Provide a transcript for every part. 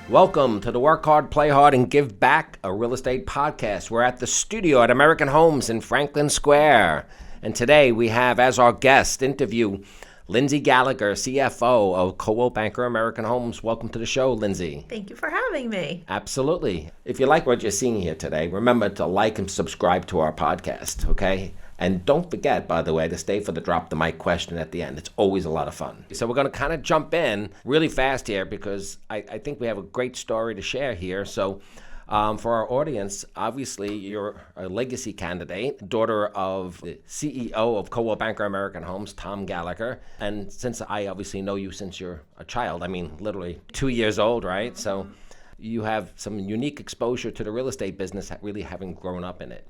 Welcome to the Work Hard, Play Hard, and Give Back, a real estate podcast. We're at the studio at American Homes in Franklin Square. And today we have as our guest interview Lyndsey Gallagher, CFO of Coldwell Banker American Homes. Welcome to the show, Lyndsey. Thank you for having me. Absolutely. If you like what you're seeing here today, remember to like and subscribe to our podcast, okay? And don't forget, by the way, to stay for the drop the mic question at the end. It's always a lot of fun. So we're going to kind of jump in really fast here because I think we have a great story to share here. So for our audience, obviously you're a legacy candidate, daughter of the CEO of Coldwell Banker American Homes, Tom Gallagher. And since I obviously know you since you're a child, I mean literally 2 years old, right? Mm-hmm. So you have some unique exposure to the real estate business, really having grown up in it.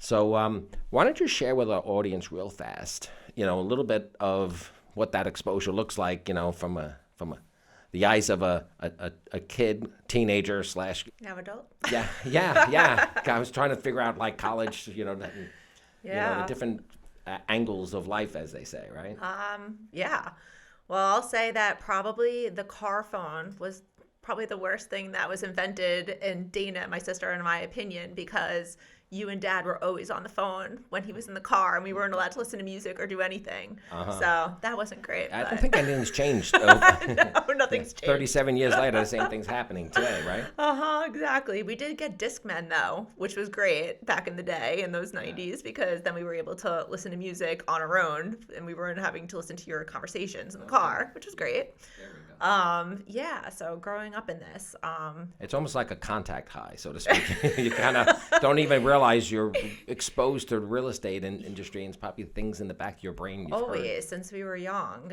So why don't you share with our audience real fast, a little bit of what that exposure looks like, from the eyes of a kid, teenager / Now adult? Yeah. I was trying to figure out like college, the different angles of life, as they say, right? Yeah. Well, I'll say that probably the car phone was probably the worst thing that was invented in Dana, my sister, in my opinion, because you and Dad were always on the phone when he was in the car, and we weren't allowed to listen to music or do anything. So that wasn't great. I don't think anything's changed. No, nothing's changed. 37 years later, the same thing's happening today, right? Exactly. We did get Discmen, though, which was great back in the day in those 90s, because then we were able to listen to music on our own, and we weren't having to listen to your conversations in the car, which was great. There we go. So growing up in this, it's almost like a contact high, so to speak. You kind of don't even realize you're exposed to the real estate industry, and it's probably things in the back of your brain you've always heard. Since we were young.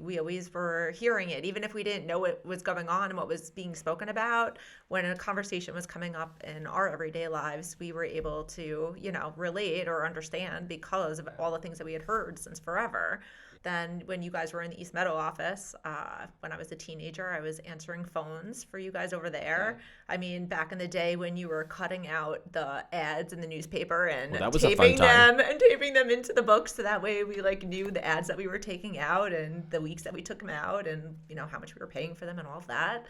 We always were hearing it, even if we didn't know what was going on and what was being spoken about. When a conversation was coming up in our everyday lives, we were able to, relate or understand because of all the things that we had heard since forever. Then when you guys were in the East Meadow office, when I was a teenager, I was answering phones for you guys over there. Okay. I mean, back in the day when you were cutting out the ads in the newspaper and taping them into the books, so that way we knew the ads that we were taking out and the weeks that we took them out and how much we were paying for them and all of that.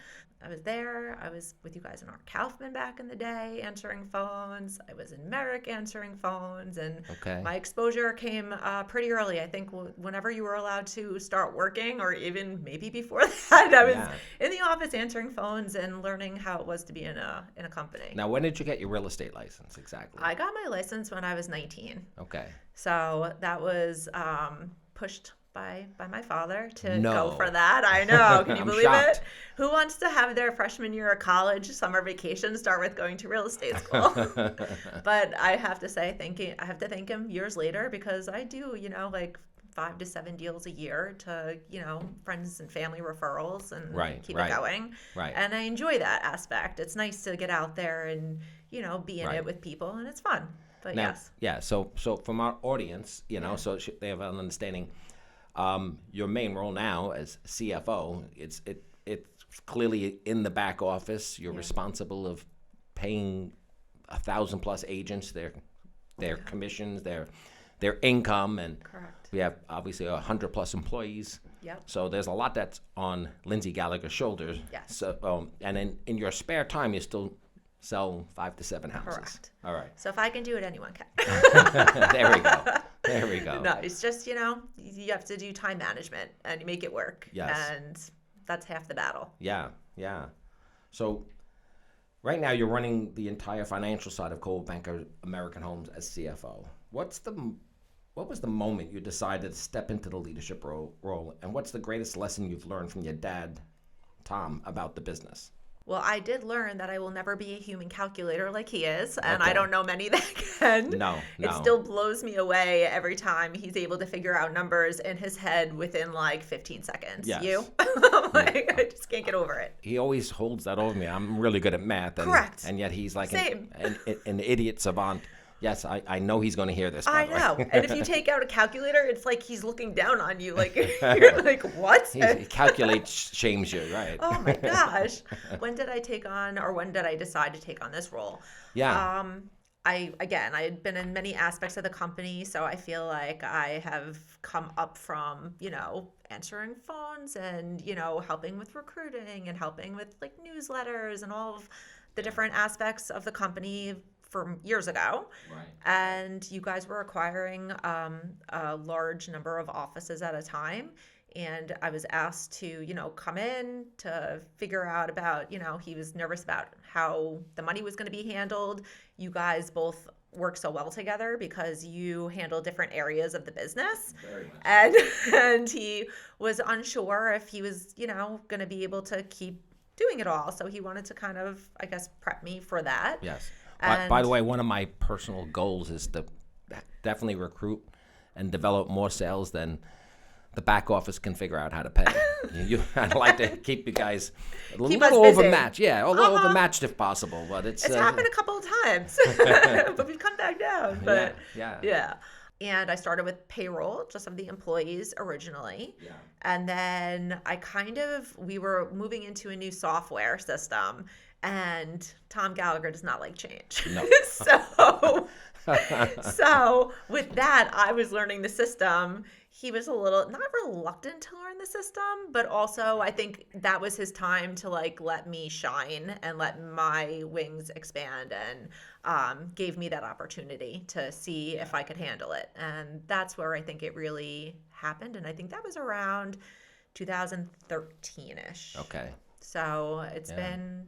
I was there. I was with you guys in Art Kaufman back in the day answering phones. I was in Merrick answering phones, and my exposure came pretty early. I think whenever you were allowed to start working, or even maybe before that, I was in the office answering phones and learning how it was to be in a company. Now, when did you get your real estate license exactly? I got my license when I was 19. Okay. So that was pushed by my father to go for that. I know. Can you believe shocked. it? Who wants to have their freshman year of college summer vacation start with going to real estate school? But I have to say, I have to thank him years later, because I do, 5 to 7 deals a year to, friends and family referrals and keep it going. Right. And I enjoy that aspect. It's nice to get out there and, be in it with people, and it's fun. But now, yes. Yeah. So from our audience, so they have an understanding. Your main role now as CFO, it's clearly in the back office. You're responsible of paying 1,000+ agents their commissions, their income, and correct. We have obviously 100+ employees. Yep. So there's a lot that's on Lyndsey Gallagher's shoulders. Yes. So and in your spare time, you still sell 5 to 7 houses. Correct. All right. So if I can do it, anyone can. There we go. No, it's just, you have to do time management and you make it work. Yes. And that's half the battle. Yeah. So right now you're running the entire financial side of Coldwell Banker American Homes as CFO. What was the moment you decided to step into the leadership role, and what's the greatest lesson you've learned from your dad, Tom, about the business? Well, I did learn that I will never be a human calculator like he is, and I don't know many that can. No. It still blows me away every time he's able to figure out numbers in his head within 15 seconds. Yes. You? I just can't get over it. He always holds that over me. I'm really good at math. Correct. And yet he's like Same. an idiot savant. Yes, I know he's going to hear this. I know. And if you take out a calculator, it's like he's looking down on you. You're like, what? He calculates, shames you, right? Oh my gosh. When did I decide to take on this role? Yeah. I had been in many aspects of the company, so I feel like I have come up from, answering phones and, helping with recruiting and helping with like newsletters and all of the different aspects of the company from years ago. Right. And you guys were acquiring a large number of offices at a time. And I was asked to, come in to figure out about, he was nervous about how the money was going to be handled. You guys both work so well together because you handle different areas of the business. Very much. And he was unsure if he was, going to be able to keep doing it all. So he wanted to kind of, I guess, prep me for that. Yes. By the way, one of my personal goals is to definitely recruit and develop more sales than the back office can figure out how to pay. I'd like to keep you guys a little overmatched. Yeah, a little overmatched if possible. But it's happened a couple of times, but we've come back down. But yeah. And I started with payroll, just of the employees originally. Yeah. And then we were moving into a new software system, and Tom Gallagher does not like change. No. So with that, I was learning the system. He was a little not reluctant to learn the system, but also I think that was his time to like let me shine and let my wings expand, and gave me that opportunity to see if I could handle it. And that's where I think it really happened. And I think that was around 2013-ish. Okay. So it's been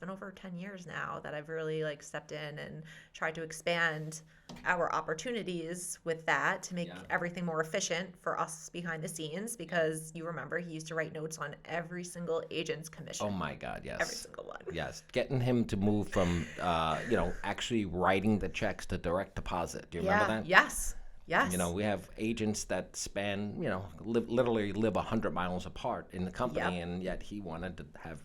over 10 years now that I've really like stepped in and tried to expand our opportunities with that to make everything more efficient for us behind the scenes, because you remember he used to write notes on every single agent's commission. Oh my God, yes. Every single one. Yes. Getting him to move from, actually writing the checks to direct deposit. Do you remember that? Yes. Yes. We have agents that span, literally live 100 miles apart in the company, and yet he wanted to have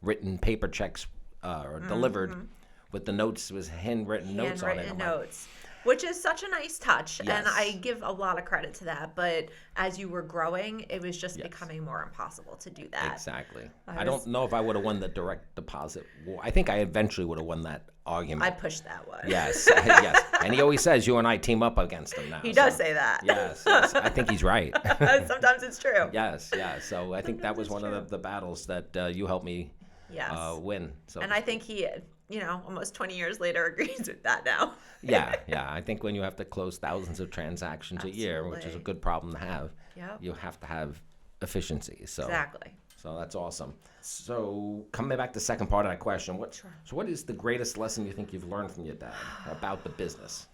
written paper checks or delivered with the notes, was handwritten notes on it. Handwritten notes, which is such a nice touch, and I give a lot of credit to that. But as you were growing, it was just becoming more impossible to do that. Exactly. I don't know if I would have won the direct deposit war. I think I eventually would have won that argument. I pushed that one. Yes, yes. And he always says you and I team up against him now. He does say that. Yes. I think he's right. Sometimes it's true. Yes. So I think that was one of the battles that you helped me win. So. And I think he, almost 20 years later agrees with that now. Yeah. I think when you have to close thousands of transactions a year, which is a good problem to have, you have to have efficiency. So. Exactly. So that's awesome. So coming back to the second part of that question, so what is the greatest lesson you think you've learned from your dad about the business?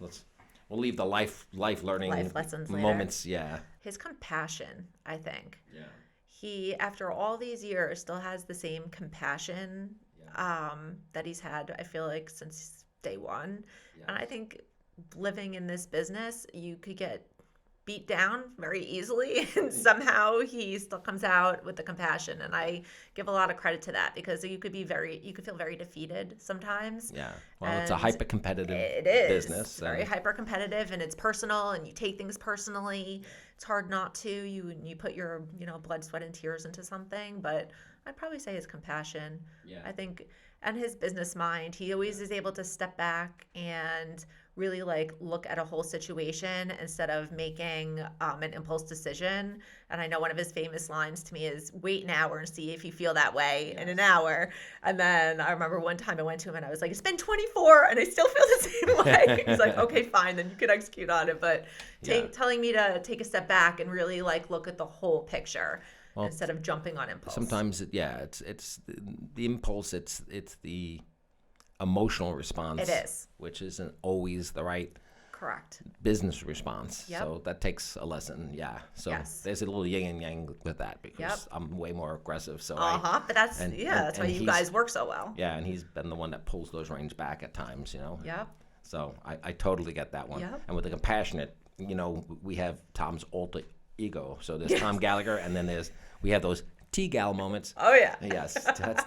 We'll leave the life learning lessons moments. later. Yeah. His compassion, I think. Yeah. He, after all these years, still has the same compassion that he's had, I feel like, since day one. Yeah. And I think living in this business, you could get beat down very easily, and somehow he still comes out with the compassion, and I give a lot of credit to that, because you could feel very defeated sometimes. Yeah, well, it's a hyper competitive business. It's very hyper competitive, and it's personal, and you take things personally. It's hard not to. You put your blood, sweat, and tears into something, but I'd probably say his compassion. Yeah. I think, and his business mind. He always is able to step back and really look at a whole situation instead of making an impulse decision. And I know one of his famous lines to me is, wait an hour and see if you feel that way in an hour. And then I remember one time I went to him and I was like, it's been 24 and I still feel the same way. He's like, okay, fine, then you can execute on it. But telling me to take a step back and really look at the whole picture. Well, instead of jumping on impulse. Sometimes, it's the impulse, it's the emotional response. It is. Which isn't always the right correct business response. Yep. So that takes a lesson. Yeah. So there's a little yin and yang with that, because I'm way more aggressive. So but that's that's why you guys work so well. Yeah, and he's been the one that pulls those reins back at times, Yep. So I totally get that one. Yep. And with the compassionate, we have Tom's alter ego. So there's Tom Gallagher, and then we have those T-Gal moments. Oh, yeah. Yes,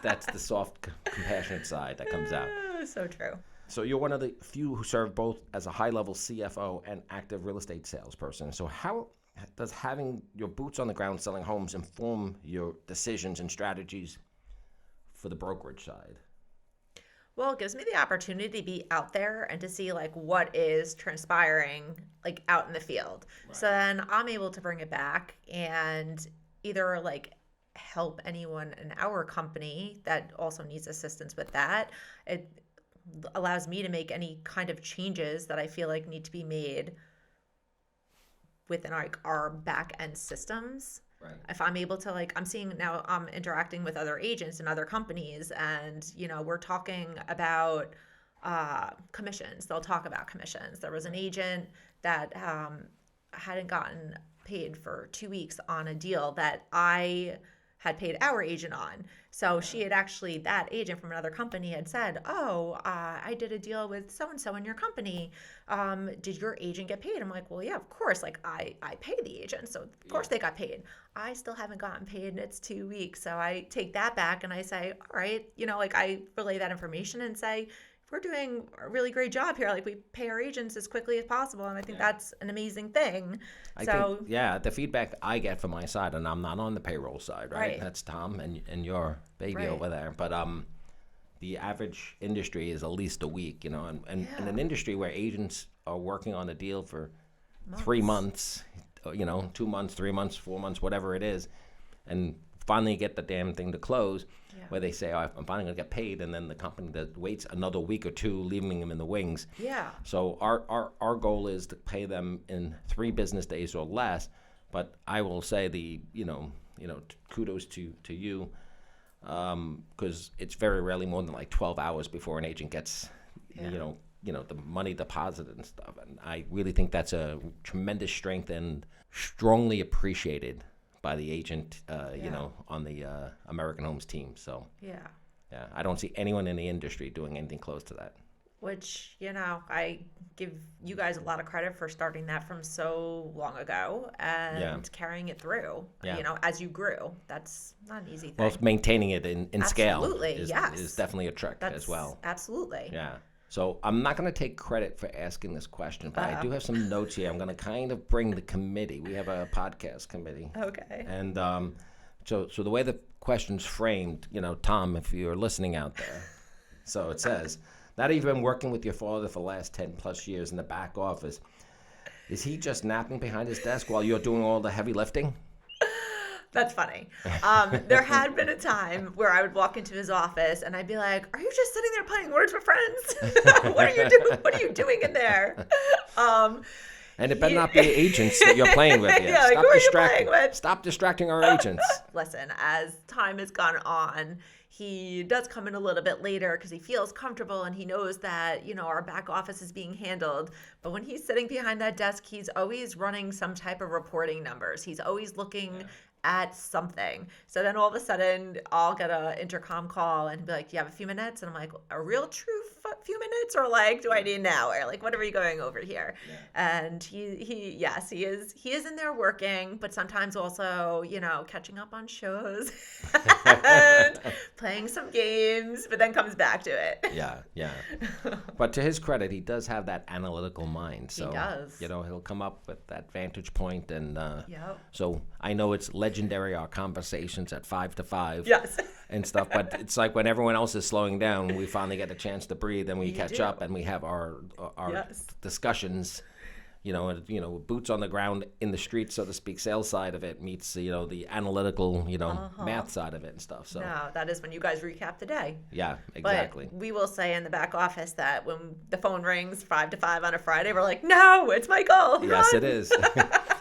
that's the soft, compassionate side that comes out. So true. So you're one of the few who serve both as a high-level CFO and active real estate salesperson. So how does having your boots on the ground selling homes inform your decisions and strategies for the brokerage side? Well, it gives me the opportunity to be out there and to see like what is transpiring like out in the field. Right. So then I'm able to bring it back and either like help anyone in our company that also needs assistance with that. It allows me to make any kind of changes that I feel like need to be made within like our back end systems. Right. If I'm able to like, I'm seeing now I'm interacting with other agents and other companies, and we're talking about commissions. They'll talk about commissions. There was an agent that hadn't gotten paid for 2 weeks on a deal that I had paid our agent on. So she had actually, that agent from another company had said, I did a deal with so-and-so in your company. Did your agent get paid? I'm like, well, yeah, of course. Like I pay the agent. So of course they got paid. I still haven't gotten paid and it's 2 weeks. So I take that back and I say, all right, like I relay that information and say, we're doing a really great job here. Like we pay our agents as quickly as possible. And I think that's an amazing thing. I think, the feedback I get from my side, and I'm not on the payroll side, right? That's Tom and your baby over there. But the average industry is at least a week, and in an industry where agents are working on a deal for 3 months, 2 months, 3 months, 4 months, whatever it is, and finally get the damn thing to close, where they say, I'm finally going to get paid, and then the company that waits another week or two, leaving them in the wings. Yeah. So our goal is to pay them in 3 business days or less, but I will say kudos to you, because it's very rarely more than like 12 hours before an agent gets, the money deposited and stuff. And I really think that's a tremendous strength and strongly appreciated by the agent, on the American Homes team. So I don't see anyone in the industry doing anything close to that. Which, I give you guys a lot of credit for starting that from so long ago and carrying it through, as you grew. That's not an easy thing. Well, maintaining it in scale is definitely a trick as well. Absolutely. Yeah. So I'm not going to take credit for asking this question, but I do have some notes here. I'm going to kind of bring the committee. We have a podcast committee. Okay. And so the way the question's framed, Tom, if you're listening out there, so it says, now that you've been working with your father for the last 10 plus years in the back office, is he just napping behind his desk while you're doing all the heavy lifting? That's funny. There had been a time where I would walk into his office and I'd be like, "Are you just sitting there playing Words with Friends? What are you doing? What are you doing in there?" And it better not be agents that you're playing with. Yeah, like, who are you playing with? Stop distracting our agents. Listen, as time has gone on, he does come in a little bit later because he feels comfortable and he knows that, our back office is being handled. But when he's sitting behind that desk, he's always running some type of reporting numbers. He's always looking at something. So then all of a sudden I'll get an intercom call and be like, "Do you have a few minutes?" And I'm like, "A real true few minutes, or like, do I need an hour? Like, what are we going over here?" And he is in there working, but sometimes also, catching up on shows and playing some games, but then comes back to it. Yeah. But to his credit, he does have that analytical mind. So, he does. He'll come up with that vantage point, and Yep. so I know it's legendary, our conversations at 5 to 5. Yes. And stuff, but it's like when everyone else is slowing down, we finally get a chance to breathe, and we catch up, and we have our discussions. Boots on the ground in the street, so to speak. Sales side of it meets the analytical math side of it and stuff. So no, that is when you guys recap the day. Yeah, exactly. But we will say in the back office that when the phone rings 5 to 5 on a Friday, we're like, "No, it's Michael." Yes, it is.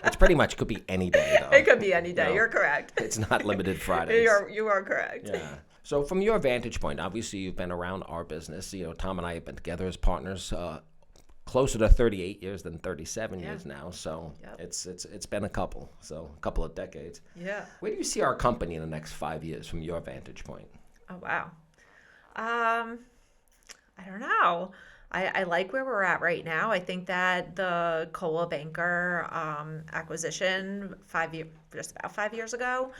It's pretty much could be any day, though. It could be any day. You're correct. It's not limited Fridays. You are correct. Yeah. So from your vantage point, obviously you've been around our business. Tom and I have been together as partners closer to 38 years than 37 years now. So it's been a couple of decades. Yeah. Where do you see our company in the next 5 years from your vantage point? Oh, wow. I don't know. I like where we're at right now. I think that the Coldwell Banker acquisition just about 5 years ago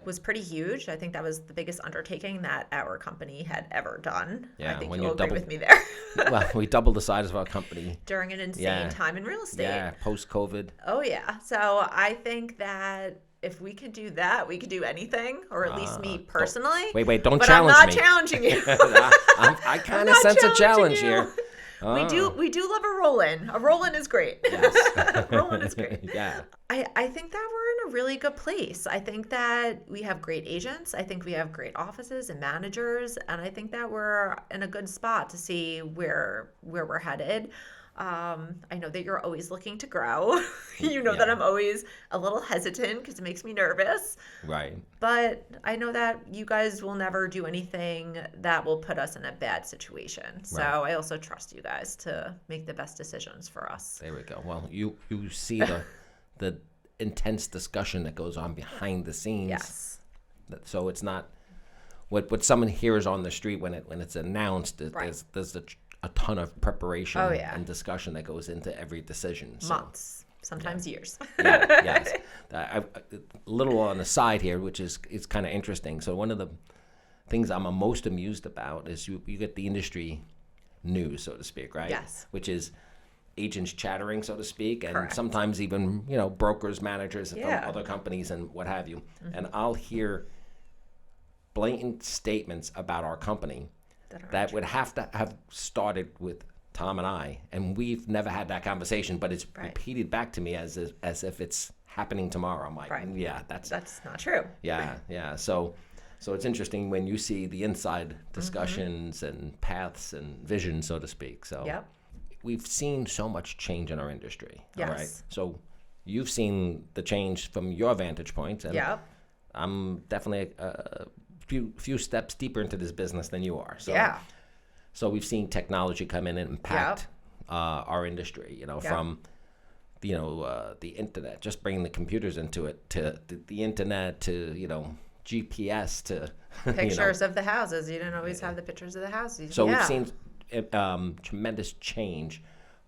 was pretty huge. I think that was the biggest undertaking that our company had ever done. Yeah, I think when you'll you agree double- with me there. Well, we doubled the size of our company. During an insane time in real estate. Yeah, post-COVID. Oh, yeah. So I think that if we can do that, we can do anything, or at least me personally. Wait, don't but challenge I'm not me. challenging you. I kind of sense a challenge here. We do love a roll-in. A roll-in is great. Yes. Roll-in is great. Yeah. I think that we're in a really good place. I think that we have great agents. I think we have great offices and managers. And I think that we're in a good spot to see where we're headed. I know that you're always looking to grow. You know that I'm always a little hesitant because it makes me nervous. Right. But I know that you guys will never do anything that will put us in a bad situation. So I also trust you guys to make the best decisions for us. There we go. Well, you see the intense discussion that goes on behind the scenes. Yes. So it's not what someone hears on the street when it's announced. There's a ton of preparation and discussion that goes into every decision. So, months, sometimes years. Yes. A little on the side here, which is kind of interesting. So one of the things I'm most amused about is you get the industry news, so to speak, right? Yes. Which is agents chattering, so to speak, and Correct. sometimes even brokers, managers from other companies and what have you. Mm-hmm. And I'll hear blatant statements about our company that would have to have started with Tom and I, and we've never had that conversation, but it's repeated back to me as if it's happening tomorrow. I'm like, yeah, that's not true. Yeah. So it's interesting when you see the inside discussions and paths and vision, so to speak. So we've seen so much change in our industry. Yes. All right. So you've seen the change from your vantage point, and I'm definitely a few steps deeper into this business than you are. So we've seen technology come in and impact our industry, from the internet, just bringing the computers into it, to the internet, to GPS, to pictures of the houses. You didn't always have the pictures of the houses. So we've seen tremendous change,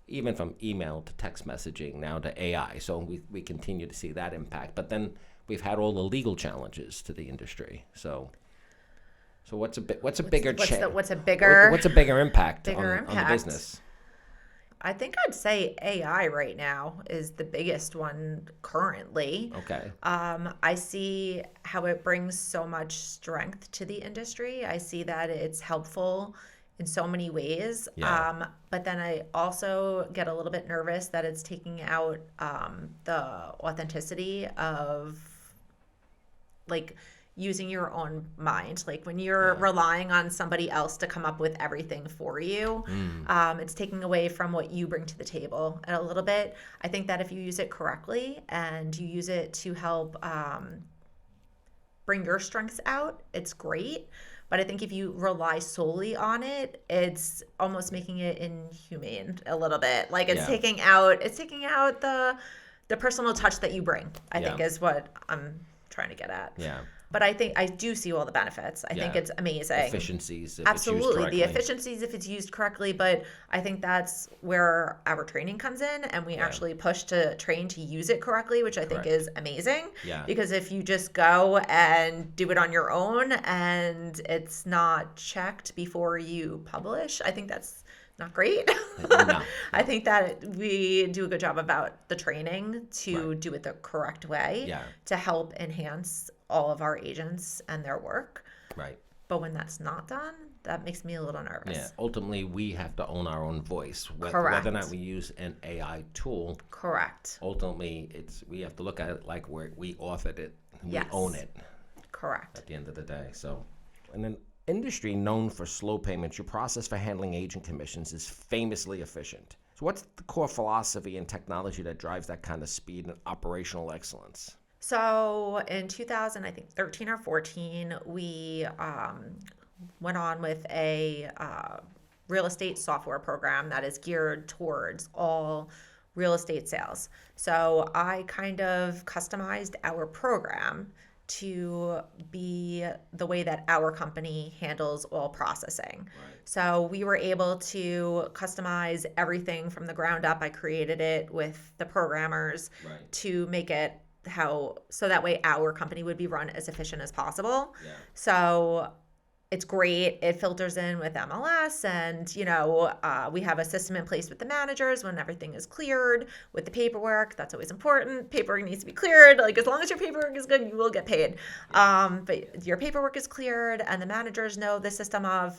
even from email to text messaging now to AI. So we continue to see that impact. But then we've had all the legal challenges to the industry. So what's a bigger impact on the business? I think I'd say AI right now is the biggest one currently. Okay. I see how it brings so much strength to the industry. I see that it's helpful in so many ways. Yeah. But then I also get a little bit nervous that it's taking out the authenticity of using your own mind. Like when you're relying on somebody else to come up with everything for you, it's taking away from what you bring to the table a little bit. I think that if you use it correctly and you use it to help bring your strengths out, it's great. But I think if you rely solely on it, it's almost making it inhumane a little bit. Like it's taking out the personal touch that you bring, I think is what I'm trying to get at. Yeah. But I think I do see all the benefits. I think it's amazing. Efficiencies, if absolutely, it's used correctly. The efficiencies if it's used correctly. But I think that's where our training comes in, and we actually push to train to use it correctly, which I think is amazing. Yeah. Because if you just go and do it on your own and it's not checked before you publish, I think that's not great. No. I think that we do a good job about the training to do it the correct way to help enhance all of our agents and their work. Right. But when that's not done, that makes me a little nervous. Yeah. Ultimately, we have to own our own voice. Correct. Whether or not we use an AI tool. Correct. Ultimately, we have to look at it like we authored it. We own it. Correct. At the end of the day. So, in an industry known for slow payments, your process for handling agent commissions is famously efficient. So what's the core philosophy and technology that drives that kind of speed and operational excellence? So in 2013 or 14, we went on with a real estate software program that is geared towards all real estate sales. So I kind of customized our program to be the way that our company handles all processing. Right. So we were able to customize everything from the ground up. I created it with the programmers to make it so that way our company would be run as efficient as possible. Yeah. So it's great. It filters in with MLS, and we have a system in place with the managers when everything is cleared with the paperwork. That's always important. Paperwork needs to be cleared. Like, as long as your paperwork is good, you will get paid. But your paperwork is cleared, and the managers know the system of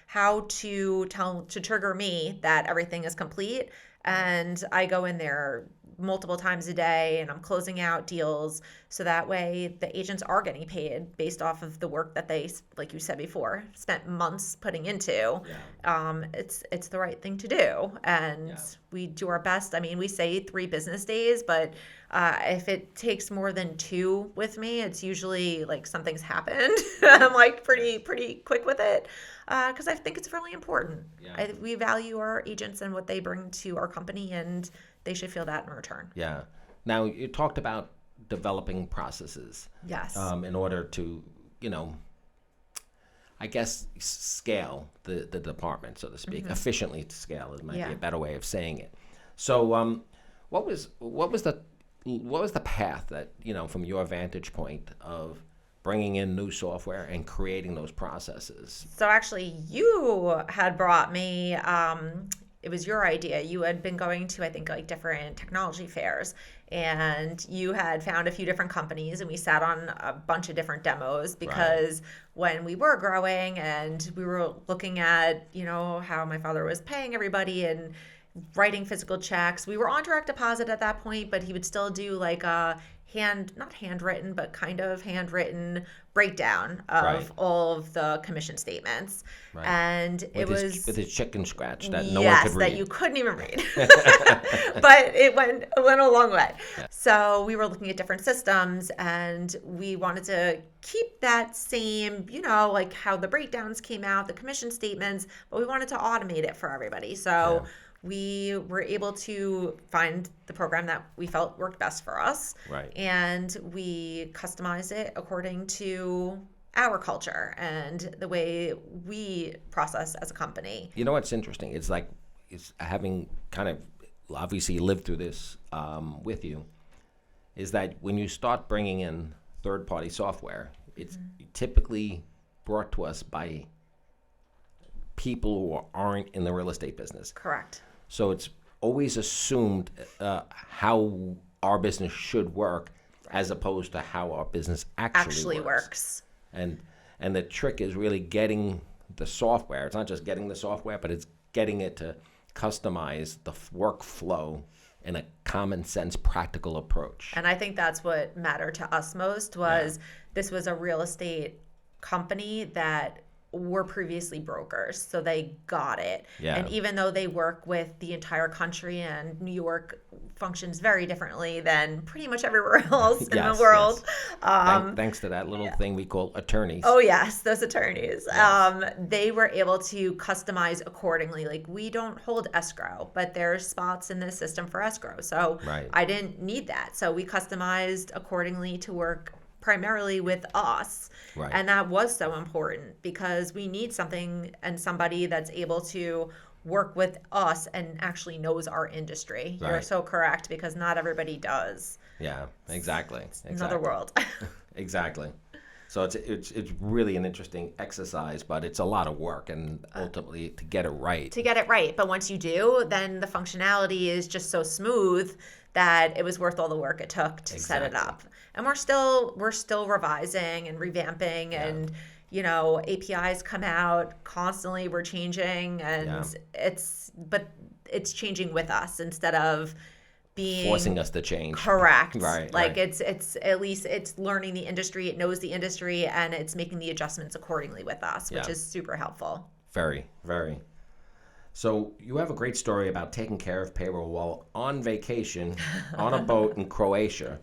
how to trigger me that everything is complete. And I go in there multiple times a day, and I'm closing out deals, so that way the agents are getting paid based off of the work that they, like you said before, spent months putting into. It's the right thing to do, and we do our best. I mean, we say 3 business days, but if it takes more than 2 with me, it's usually like something's happened. I'm like pretty quick with it, because I think it's really important. We value our agents and what they bring to our company, and they should feel that in return. Yeah. Now, you talked about developing processes. Yes. In order to, I guess, scale the department, so to speak, efficiently to scale might be a better way of saying it. So, what was the path that, from your vantage point of bringing in new software and creating those processes? So actually, you had brought me. It was your idea. You had been going to, I think, like different technology fairs, and you had found a few different companies, and we sat on a bunch of different demos because when we were growing and we were looking at, how my father was paying everybody and writing physical checks. We were on direct deposit at that point, but he would still do like a not handwritten, but kind of handwritten breakdown of all of the commission statements. And with his chicken scratch that no one could read. That you couldn't even read. But it went a long way. Yeah. So we were looking at different systems, and we wanted to keep that same, like how the breakdowns came out, the commission statements, but we wanted to automate it for everybody. So we were able to find the program that we felt worked best for us. And we customized it according to our culture and the way we process as a company. You know what's interesting? It's having kind of obviously lived through this with you, is that when you start bringing in third-party software, it's typically brought to us by people who aren't in the real estate business. Correct. So it's always assumed how our business should work as opposed to how our business actually works. And the trick is really getting the software. It's not just getting the software, but it's getting it to customize the workflow in a common sense, practical approach. And I think that's what mattered to us most was this was a real estate company that were previously brokers, so they got it. And even though they work with the entire country, and New York functions very differently than pretty much everywhere else in the world. Thanks to that little thing we call attorneys. Oh yes, those attorneys. They were able to customize accordingly. Like, we don't hold escrow, but there's spots in the system for escrow. So I didn't need that. So we customized accordingly to work primarily with us. And that was so important because we need something and somebody that's able to work with us and actually knows our industry. You're so correct, because not everybody does. Yeah, exactly. Another world. Exactly. So it's really an interesting exercise, but it's a lot of work, and ultimately to get it right. But once you do, then the functionality is just so smooth that it was worth all the work it took to set it up. And we're still revising and revamping, and APIs come out constantly. We're changing, and it's changing with us instead of being forcing us to change. Correct. It's at least it's learning the industry, it knows the industry, and it's making the adjustments accordingly with us, which is super helpful. Very, very. So you have a great story about taking care of payroll while on vacation on a boat in Croatia.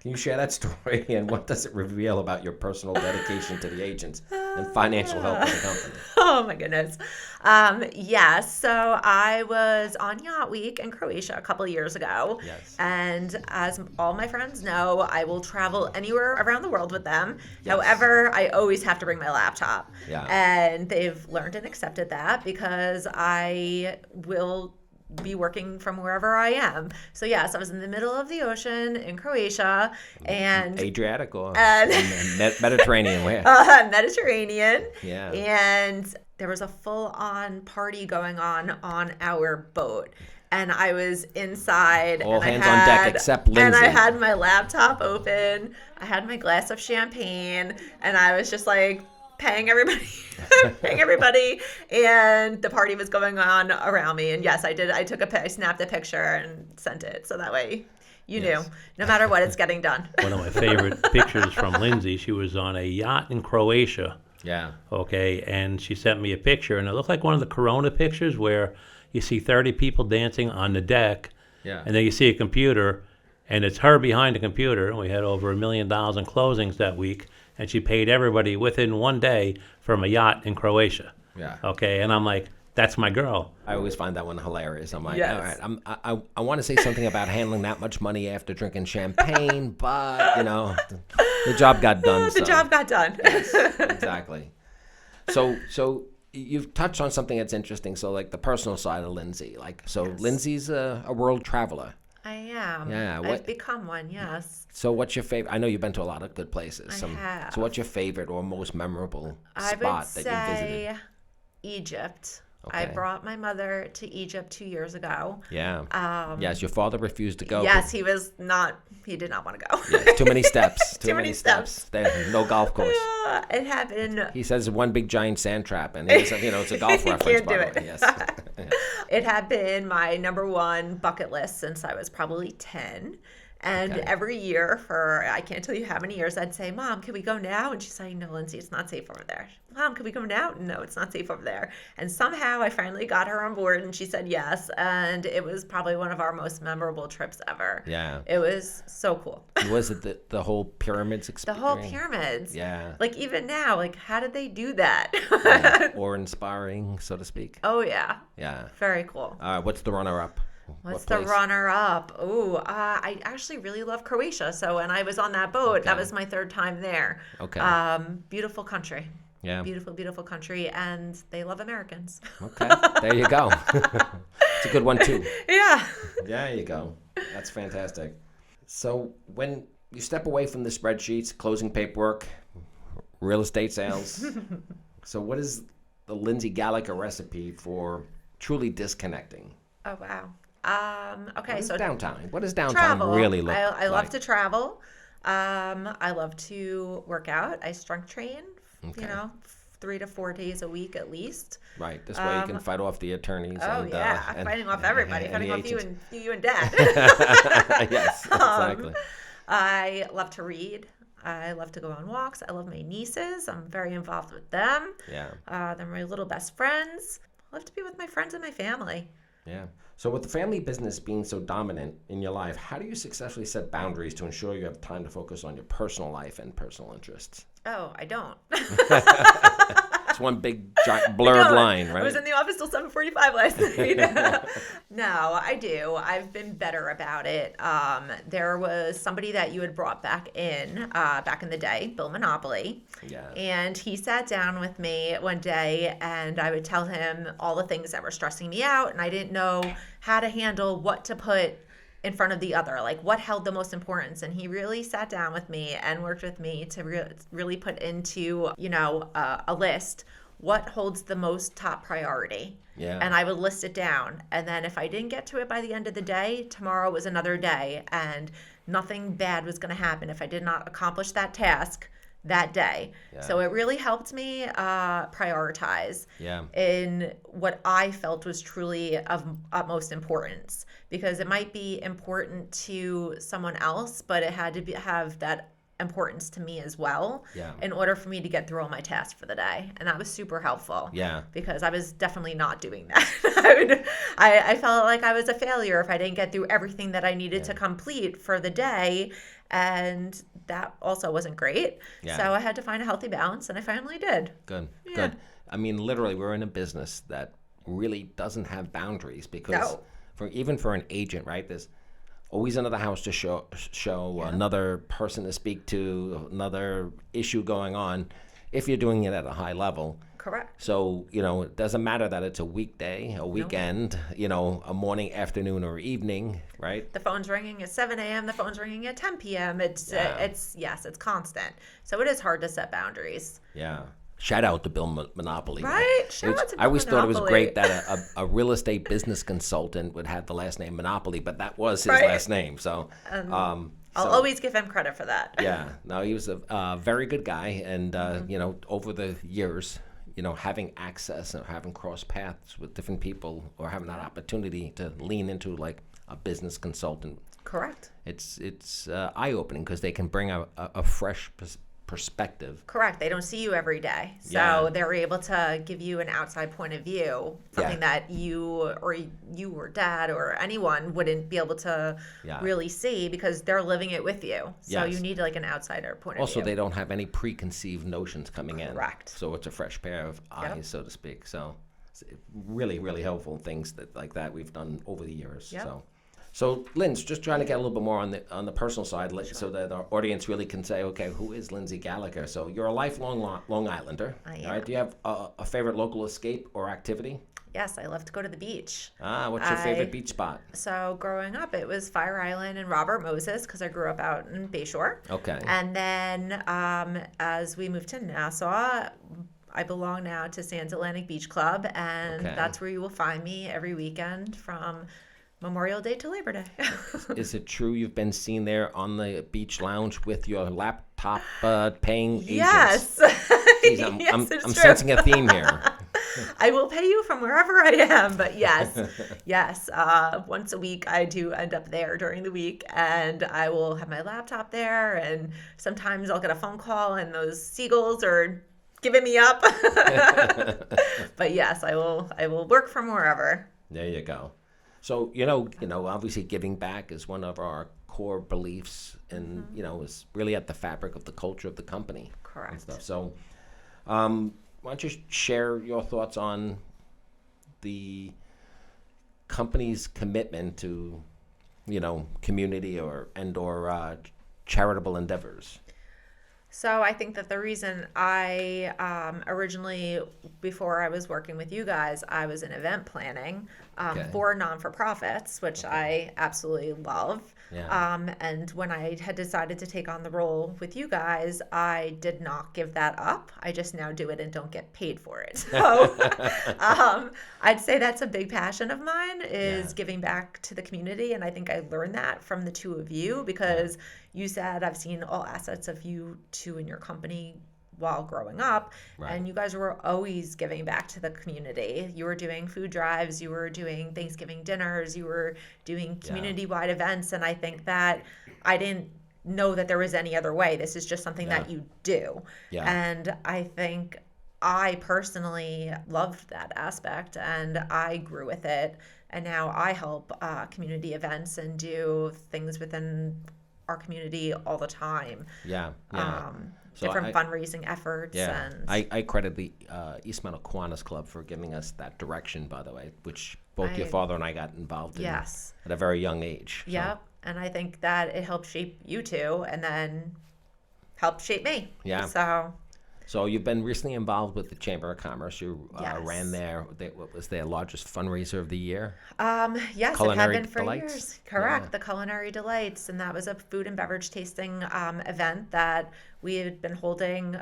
Can you share that story, and what does it reveal about your personal dedication to the agents and financial health of the company? Oh my goodness. So I was on Yacht Week in Croatia a couple of years ago. And as all my friends know, I will travel anywhere around the world with them. However, I always have to bring my laptop. And they've learned and accepted that, because I will be working from wherever I am. So yes, I was in the middle of the ocean in Croatia, and Adriatic or Mediterranean, where? Mediterranean. Yeah. And there was a full-on party going on our boat. And I was inside. All and hands I had, on deck except Lyndsey. And I had my laptop open. I had my glass of champagne. And I was just like paying everybody. And the party was going on around me. And yes, I did. I snapped a picture and sent it. So that way you knew. No matter what, it's getting done. One of my favorite pictures from Lyndsey, she was on a yacht in Croatia. Yeah. Okay. And she sent me a picture. And it looked like one of the Corona pictures where you see 30 people dancing on the deck, and then you see a computer, and it's her behind the computer. And we had over $1 million in closings that week, and she paid everybody within one day from a yacht in Croatia. Yeah. Okay, and I'm like, that's my girl. I always find that one hilarious. I'm like, Yes. all right, I want to say something about handling that much money after drinking champagne, but, the job got done. The job got done. Yes, exactly. So you've touched on something that's interesting. So, like the personal side of Lyndsey. Lyndsey's a world traveler. I am. Yeah. I've become one, yes. So what's your favorite? I know you've been to a lot of good places. I have. So what's your favorite or most memorable I spot would that you visited? say Egypt. I Okay. brought my mother to Egypt 2 years ago. Yeah. Yes, your father refused to go. Yes, he did not want to go. Yes, too many steps. Too many steps. There, no golf course. It happened. He says one big giant sand trap, and he said, it's a golf reference. Can't by do the it. way. Yes. It had been my number one bucket list since I was probably 10. And every year for, I can't tell you how many years, I'd say, Mom, can we go now? And she's like, no, Lyndsey, it's not safe over there. Mom, can we go now? No, it's not safe over there. And somehow I finally got her on board and she said yes. And it was probably one of our most memorable trips ever. Yeah. It was so cool. Was it the whole pyramids experience? The whole pyramids. Yeah. Like even now, like how did they do that? Yeah. Or inspiring, so to speak. Oh, yeah. Yeah. Very cool. What's the runner-up? What's What the place? runner-up? I actually really love Croatia. So when I was on that boat, that was my third time there. Okay. Beautiful country. Yeah. Beautiful, beautiful country. And they love Americans. Okay. There you go. It's a good one, too. Yeah. There you go. That's fantastic. So when you step away from the spreadsheets, closing paperwork, real estate sales, so what is the Lyndsey Gallagher recipe for truly disconnecting? Oh, wow. Okay, What is so downtime? What does downtime travel. really look like? I love to travel. I love to work out. I strength train, Okay. 3 to 4 days a week at least. Right. This way you can fight off the attorneys. Oh, and, yeah. and Fighting off everybody. and Fighting the off you agents. and Dad. Yes, exactly. I love to read. I love to go on walks. I love my nieces. I'm very involved with them. Yeah. They're my little best friends. I love to be with my friends and my family. Yeah. So with the family business being so dominant in your life, how do you successfully set boundaries to ensure you have time to focus on your personal life and personal interests? Oh, I don't. It's one big giant blurred line, right? I was in the office till 7:45 last night. No, I do. I've been better about it. There was somebody that you had brought back in the day, Bill Monopoly. Yeah. And he sat down with me one day and I would tell him all the things that were stressing me out and I didn't know how to handle what to put in front of the other, like what held the most importance. And he really sat down with me and worked with me to really put into, a list what holds the most top priority. Yeah. And I would list it down. And then if I didn't get to it by the end of the day, tomorrow was another day and nothing bad was going to happen if I did not accomplish that task that day. Yeah. So it really helped me prioritize in what I felt was truly of utmost importance, because it might be important to someone else, but it had to have that importance to me as well in order for me to get through all my tasks for the day. And that was super helpful because I was definitely not doing that. I felt like I was a failure if I didn't get through everything that I needed to complete for the day. And that also wasn't great. Yeah. So I had to find a healthy balance, and I finally did. Good. I mean, literally, we're in a business that really doesn't have boundaries because even for an agent, right, there's always another house to show another person to speak to, another issue going on, if you're doing it at a high level. Correct. So, it doesn't matter that it's a weekday, a weekend, a morning, afternoon, or evening, right? The phone's ringing at 7 a.m. The phone's ringing at 10 p.m. It's constant. So it is hard to set boundaries. Yeah. Shout out to Bill Monopoly. Right? Shout out to Bill I always thought it was Monopoly. great that a real estate business consultant would have the last name Monopoly, but that was his last name. So, I'll always give him credit for that. Yeah. No, he was a very good guy. And, over the years, having access and having cross paths with different people or having that opportunity to lean into like a business consultant. Correct. It's eye-opening because they can bring a fresh perspective. Correct. They don't see you every day. So they're able to give you an outside point of view, something that you or dad or anyone wouldn't be able to really see because they're living it with you. So you need like an outsider point of view. Also, they don't have any preconceived notions coming in. Correct. So it's a fresh pair of eyes, so to speak. So it's really, really helpful things like that we've done over the years. Yep. So, Linz, just trying to get a little bit more on the personal side, so that our audience really can say, okay, who is Lyndsey Gallagher? So, you're a lifelong Long Islander. I am. Right? Do you have a favorite local escape or activity? Yes, I love to go to the beach. What's your favorite beach spot? So growing up, it was Fire Island and Robert Moses because I grew up out in Bayshore. Okay. And then as we moved to Nassau, I belong now to Sands Atlantic Beach Club, and that's where you will find me every weekend from Memorial Day to Labor Day. Is it true you've been seen there on the beach lounge with your laptop paying agents? Yes. Jeez, I'm sensing a theme here. I will pay you from wherever I am, but yes. Once a week I do end up there during the week, and I will have my laptop there, and sometimes I'll get a phone call and those seagulls are giving me up. But yes, I will work from wherever. There you go. So, obviously giving back is one of our core beliefs and, is really at the fabric of the culture of the company. Correct. And stuff. So, why don't you share your thoughts on the company's commitment to, community or charitable endeavors? So I think that the reason I originally, before I was working with you guys, I was in event planning for non-for-profits, which I absolutely love. Yeah. And when I had decided to take on the role with you guys, I did not give that up. I just now do it and don't get paid for it. So I'd say that's a big passion of mine is giving back to the community. And I think I learned that from the two of you because you said, I've seen all assets of you two in your company while growing up, and you guys were always giving back to the community. You were doing food drives, you were doing Thanksgiving dinners, you were doing community-wide events, and I think that I didn't know that there was any other way. This is just something that you do. Yeah. And I think I personally loved that aspect, and I grew with it, and now I help community events and do things within our community all the time. So different fundraising efforts. Yeah. And I credit the East Meadow Kiwanis Club for giving us that direction, by the way, which both your father and I got involved in at a very young age. Yep. So. And I think that it helped shape you two and then helped shape me. Yeah. So you've been recently involved with the Chamber of Commerce. You ran what was their largest fundraiser of the year? Yes, Culinary it had been for Delights? years. Correct, the Culinary Delights. And that was a food and beverage tasting event that we had been holding.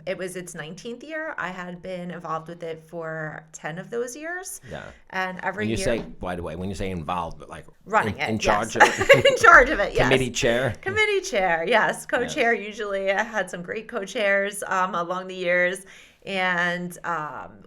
It was its 19th year. I had been involved with it for 10 of those years. Yeah. And every year. Say, by the way, when you say involved, but like running in charge of it. In charge of it, yes. Committee chair? Committee chair, yes. Co-chair usually. I had some great co-chairs along the years. And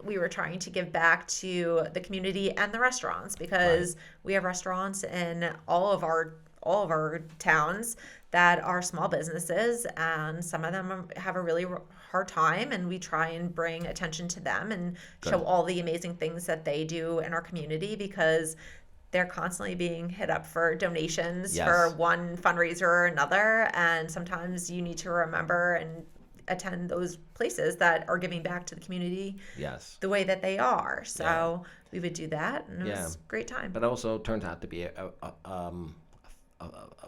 we were trying to give back to the community and the restaurants because we have restaurants in all of our towns that are small businesses, and some of them have a really hard time, and we try and bring attention to them and show all the amazing things that they do in our community because they're constantly being hit up for donations for one fundraiser or another, and sometimes you need to remember and attend those places that are giving back to the community the way that they are. So we would do that, and it was a great time. But also turned out to be a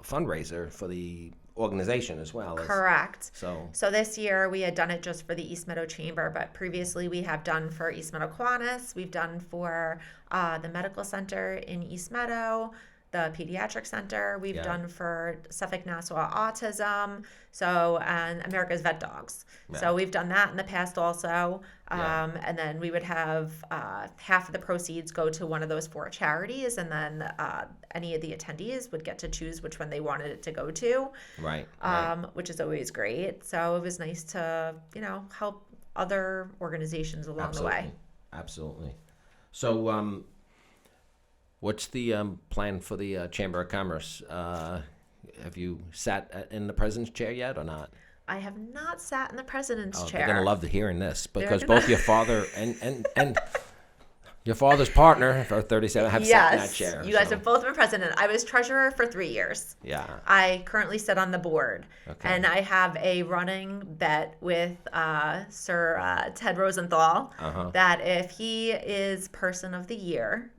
fundraiser for the organization as well. Correct. So this year we had done it just for the East Meadow Chamber, but previously we have done for East Meadow Kiwanis. We've done for the Medical Center in East Meadow, the Pediatric Center. We've done for Suffolk Nassau Autism, and America's Vet Dogs. Yeah. So we've done that in the past also. And then we would have half of the proceeds go to one of those 4 charities, and then any of the attendees would get to choose which one they wanted it to go to. Right. Which is always great. So it was nice to, help other organizations along the way. Absolutely. So, what's the plan for the Chamber of Commerce? Have you sat in the president's chair yet or not? I have not sat in the president's chair. They're going to love hearing this because both your father and your father's partner for 37 have sat in that chair. You guys have both been president. I was treasurer for 3 years. Yeah. I currently sit on the board. Okay. And I have a running bet with Sir Ted Rosenthal that if he is Person of the Year,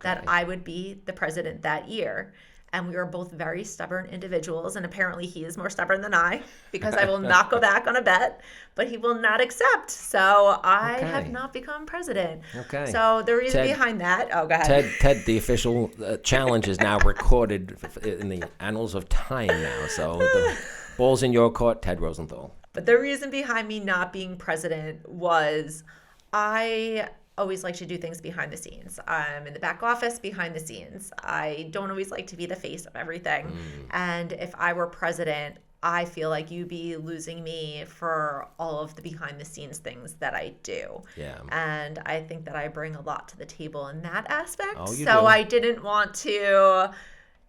that I would be the president that year. And we are both very stubborn individuals, and apparently he is more stubborn than I, because I will not go back on a bet, but he will not accept. So I have not become president. Okay. So the reason behind that, go ahead. Ted, the official challenge is now recorded in the annals of time now. So the ball's in your court, Ted Rosenthal. But the reason behind me not being president was I always like to do things behind the scenes. I'm in the back office behind the scenes. I don't always like to be the face of everything. And if I were president, I feel like you'd be losing me for all of the behind the scenes things that I do. Yeah. And I think that I bring a lot to the table in that aspect. Oh, you so do. I didn't want to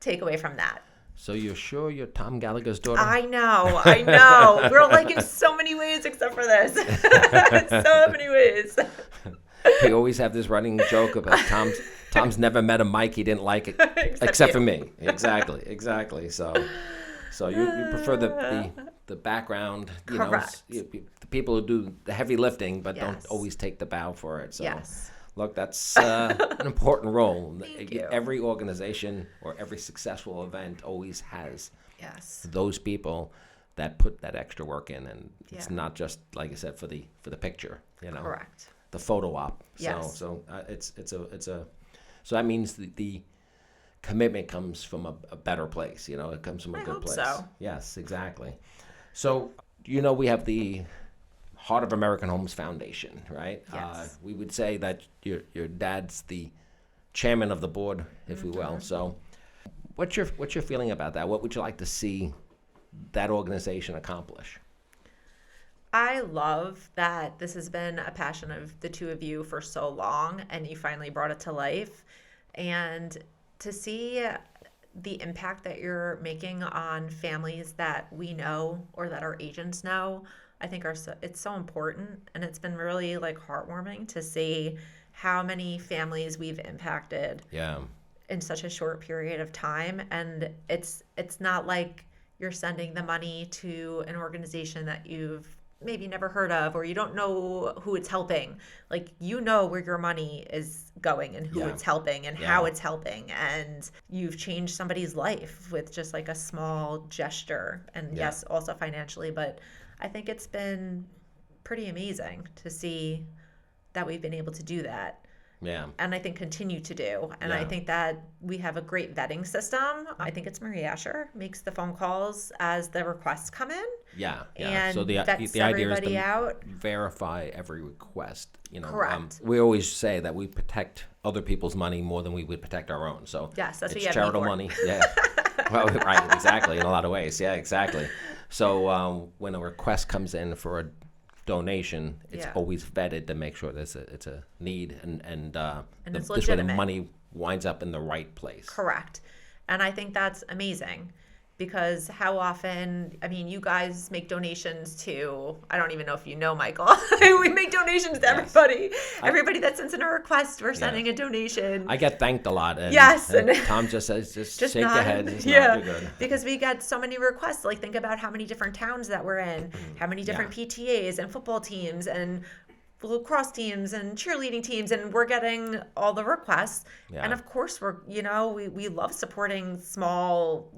take away from that. So you're sure you're Tom Gallagher's daughter? I know. We're like in so many ways except for this. So many ways. We always have this running joke about Tom's never met a mic he didn't like it, except for me. Exactly. So you prefer the background, the people who do the heavy lifting, but don't always take the bow for it. So look, that's an important role. Every organization or every successful event always has those people that put that extra work in, and it's not just, like I said, for the picture. Correct. The photo op. Yes. So so that means the commitment comes from a better place. It comes from a good place. So. Yes, exactly. So we have the Heart of American Homes Foundation, right? Yes. We would say that your dad's the chairman of the board, if we will. So what's your feeling about that? What would you like to see that organization accomplish? I love that this has been a passion of the two of you for so long, and you finally brought it to life. And to see the impact that you're making on families that we know or that our agents know, I think it's so important. And it's been really heartwarming to see how many families we've impacted in such a short period of time. And it's not like you're sending the money to an organization that you've maybe never heard of, or you don't know who it's helping. Where your money is going and who it's helping and how it's helping, and you've changed somebody's life with just a small gesture, and yes, also financially. But I think it's been pretty amazing to see that we've been able to do that. Yeah. And I think continue to do. And I think that we have a great vetting system. I think it's Marie Asher makes the phone calls as the requests come in. Yeah. And so the idea is to out. verify every request. Correct. We always say that we protect other people's money more than we would protect our own. So yes, that's it's what you have charitable money. Yeah. Well, right. Exactly. In a lot of ways. Yeah. Exactly. So when a request comes in for a donation, it's always vetted to make sure that it's a need, and it's this way the legitimate. money winds up in the right place. Correct. And I think that's amazing, because how often, you guys make donations to, I don't even know if you know, Michael, we make donations to everybody. Everybody that sends in a request, we're sending a donation. I get thanked a lot. And, and Tom just says, just shake nod. your head. It's not good. Because we get so many requests. Think about how many different towns that we're in, how many different PTAs and football teams, and lacrosse teams and cheerleading teams, and we're getting all the requests. Yeah. And of course we love supporting small,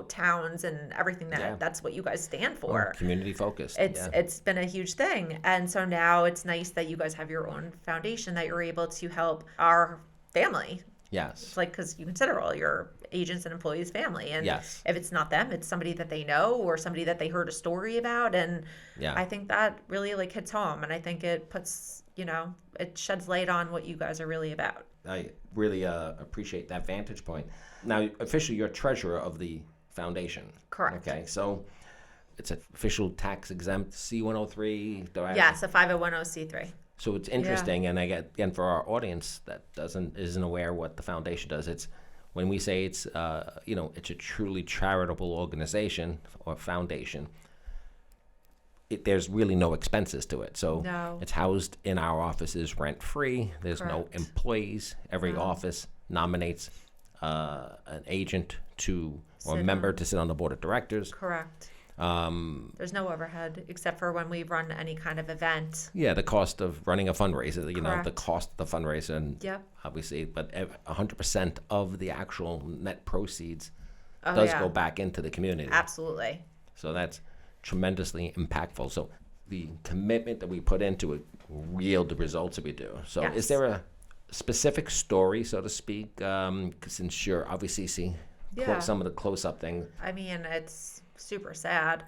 towns and everything that's what you guys stand for. Community focused. It's been a huge thing. And so now it's nice that you guys have your own foundation that you're able to help our family. Yes. It's like, because you consider all your agents and employees family. And yes. if it's not them, it's somebody that they know or somebody that they heard a story about. And I think that really hits home. And I think it puts, it sheds light on what you guys are really about. I really appreciate that vantage point. Now, officially, you're treasurer of the foundation. Correct. Okay. So it's an official tax exempt C-103. Yes, a 501c3. So it's interesting, and again, for our audience that isn't aware what the foundation does, it's when we say it's it's a truly charitable organization or foundation. There's really no expenses to it, so it's housed in our offices rent free. There's no employees. Every office nominates an agent or a member to sit on the board of directors. Correct. There's no overhead except for when we run any kind of event. Yeah, the cost of running a fundraiser, the cost of the fundraiser, and obviously, but 100% of the actual net proceeds does go back into the community. Absolutely. So that's tremendously impactful. So the commitment that we put into it yield the results that we do. So is there a specific story, so to speak, since you're obviously seeing some of the close-up things? I mean, it's super sad,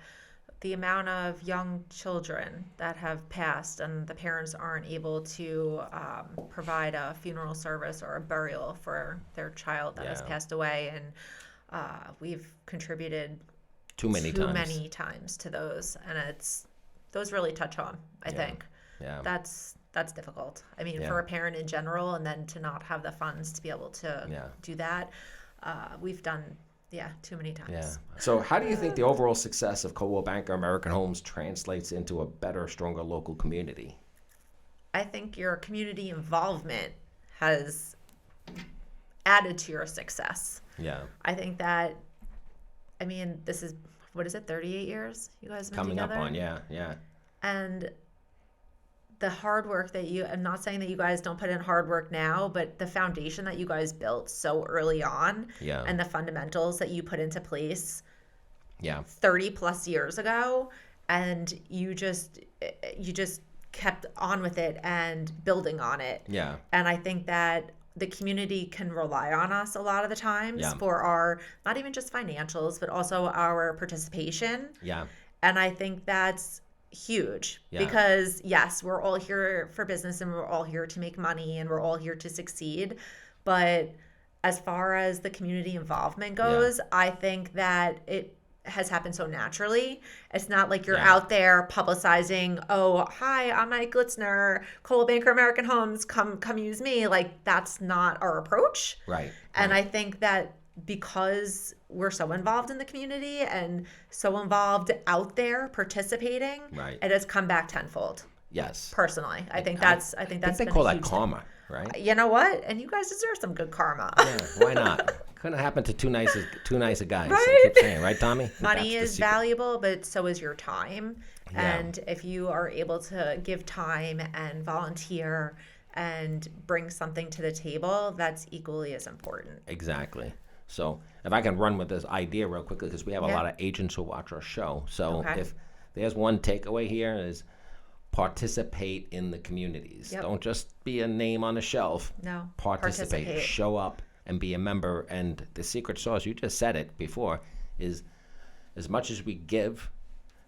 the amount of young children that have passed and the parents aren't able to provide a funeral service or a burial for their child that has passed away. And we've contributed too many times to those, and those really touch home. I think that's difficult. I mean, for a parent in general, and then to not have the funds to be able to do that, we've done too many times. Yeah. So how do you think the overall success of Coldwell Banker American Homes translates into a better, stronger local community? I think your community involvement has added to your success. Yeah. I think that, this is, 38 years you guys have been together? Coming up on, And the hard work that I'm not saying that you guys don't put in hard work now, but the foundation that you guys built so early on and the fundamentals that you put into place 30 plus years ago, and you just kept on with it and building on it. Yeah. And I think that the community can rely on us a lot of the times for our, not even just financials, but also our participation. Yeah. And I think that's huge because we're all here for business and we're all here to make money and we're all here to succeed. But as far as the community involvement goes, I think that it has happened so naturally. It's not like you're out there publicizing, oh, hi, I'm Michael Litzner, Coldwell Banker American Homes, come use me. Like, that's not our approach. Right. And I think that because we're so involved in the community and so involved out there participating, it has come back tenfold. Yes. Personally, I think that's they call that karma, right? You know what? And you guys deserve some good karma. Yeah, why not? Couldn't happen to two nicer guys. Right? I keep saying, right, Tommy? Money is valuable, but so is your time. Yeah. And if you are able to give time and volunteer and bring something to the table, that's equally as important. Exactly. So if I can run with this idea real quickly, because we have a lot of agents who watch our show. So if there's one takeaway here is participate in the communities. Don't just be a name on a shelf. No. Participate. Show up and be a member. And the secret sauce, you just said it before, is as much as we give,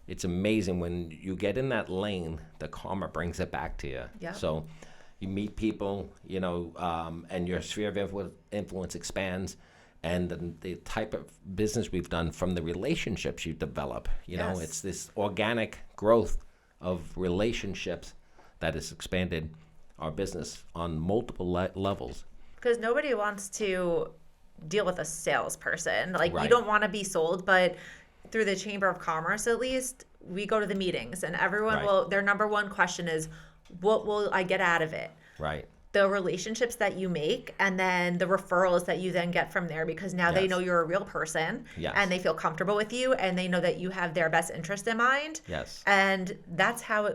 it's amazing when you get in that lane, the karma brings it back to you. Yep. So you meet people, and your sphere of influence expands. And the type of business we've done from the relationships you develop, it's this organic growth of relationships that has expanded our business on multiple levels. Because nobody wants to deal with a salesperson. Like, you don't want to be sold, but through the Chamber of Commerce, at least, we go to the meetings and everyone their number one question is, what will I get out of it? Right. The relationships that you make and then the referrals that you then get from there, because now they know you're a real person and they feel comfortable with you and they know that you have their best interest in mind. Yes. And that's how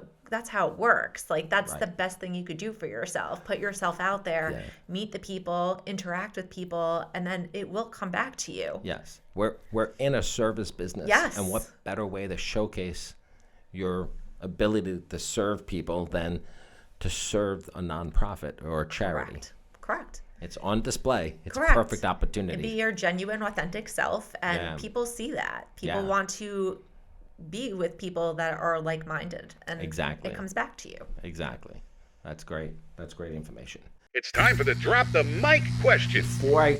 how it works. Like that's Right. the best thing you could do for yourself. Put yourself out there, Yeah. meet the people, interact with people, and then it will come back to you. Yes. We're in a service business. Yes. And what better way to showcase your ability to serve people than to serve a nonprofit or a charity? Correct. It's on display. It's Correct. a perfect And be opportunity. your genuine, authentic self, and Yeah. people see that. People Yeah. want to be with people that are like-minded, and Exactly. it comes back to you. Exactly. That's great. That's great information. It's time for the Drop the Mic question. Before I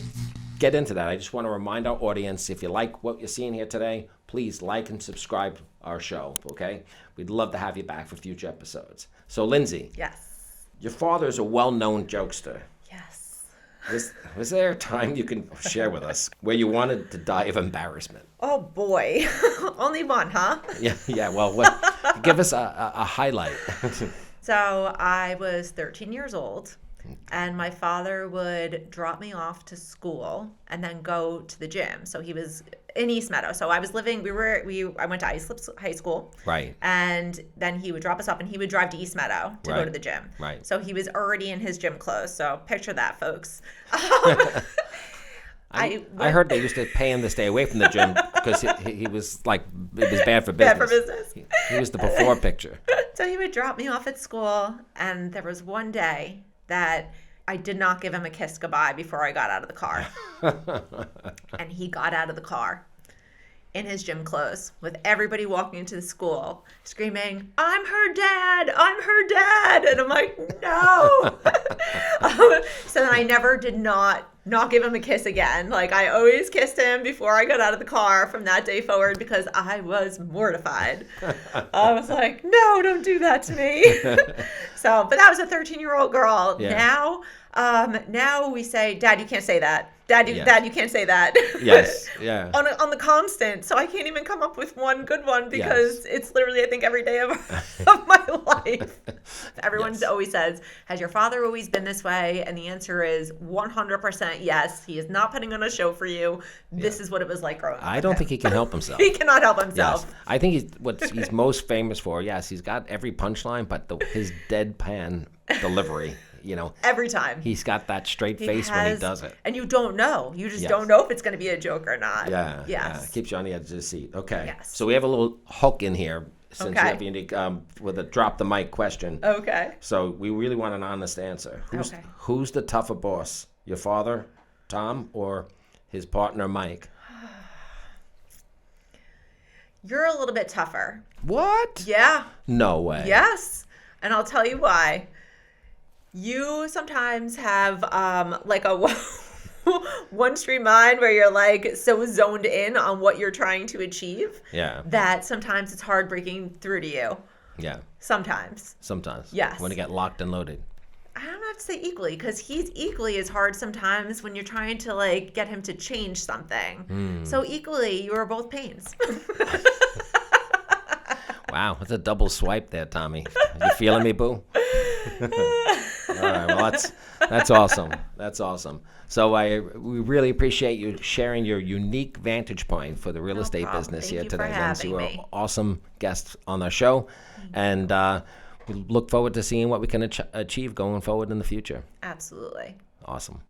get into that, I just want to remind our audience, if you like what you're seeing here today, please like and subscribe to our show, okay? We'd love to have you back for future episodes. So, Lyndsey, Yes. your father is a well-known jokester. Yes. Was there a time you can share with us where you wanted to die of embarrassment? Oh boy. Only one, huh? Yeah. Well, give us a highlight. So I was 13 years old, and my father would drop me off to school and then go to the gym. So he was in East Meadow. So I was living, I went to Islip High School. Right. And then he would drop us off and he would drive to East Meadow to go Right. to the gym. Right. So he was already in his gym clothes. So picture that, folks. I heard they used to pay him to stay away from the gym because he was like, it was bad for business. Bad for business. He was the before picture. So he would drop me off at school, and there was one day that I did not give him a kiss goodbye before I got out of the car. And he got out of the car in his gym clothes with everybody walking into the school screaming, "I'm her dad! I'm her dad!" And I'm like, no. So then I never did not give him a kiss again. Like, I always kissed him before I got out of the car from that day forward because I was mortified. I was like, no, don't do that to me. So, but that was a 13-year-old girl. Yeah. Now we say, Dad, you can't say that. Dad, you can't say that. Yes, yeah. on the constant. So I can't even come up with one good one because it's literally, I think, every day of my life. Everyone always says, has your father always been this way? And the answer is 100% yes. He is not putting on a show for you. This is what it was like growing up. I don't think he can help himself. He cannot help himself. Yes. I think what he's most famous for, yes, he's got every punchline, but his deadpan delivery, Every time. he's got that straight face when he does it. And you don't know. You just don't know if it's going to be a joke or not. Yeah. Yes. Yeah. Keeps you on the edge of the seat. Okay. Yes. So we have a little hook in here since Okay. you have unique with a drop the mic question. Okay. So we really want an honest answer. Who's the tougher boss? Your father, Tom, or his partner, Mike? You're a little bit tougher. What? Yeah. No way. Yes. And I'll tell you why. You sometimes have like a one stream mind where you're like so zoned in on what you're trying to achieve Yeah. that sometimes it's hard breaking through to you. Yeah. Sometimes. Yes. When you get locked and loaded. I don't have to say equally because he's equally as hard sometimes when you're trying to like get him to change something. So equally, you are both pains. Wow, it's a double swipe there, Tommy. You feeling me, boo? All right, well, that's awesome. That's awesome. So we really appreciate you sharing your unique vantage point for the real estate problem. business Thank here you for today. having You were me. awesome guests on our show, and we look forward to seeing what we can achieve going forward in the future. Absolutely. Awesome.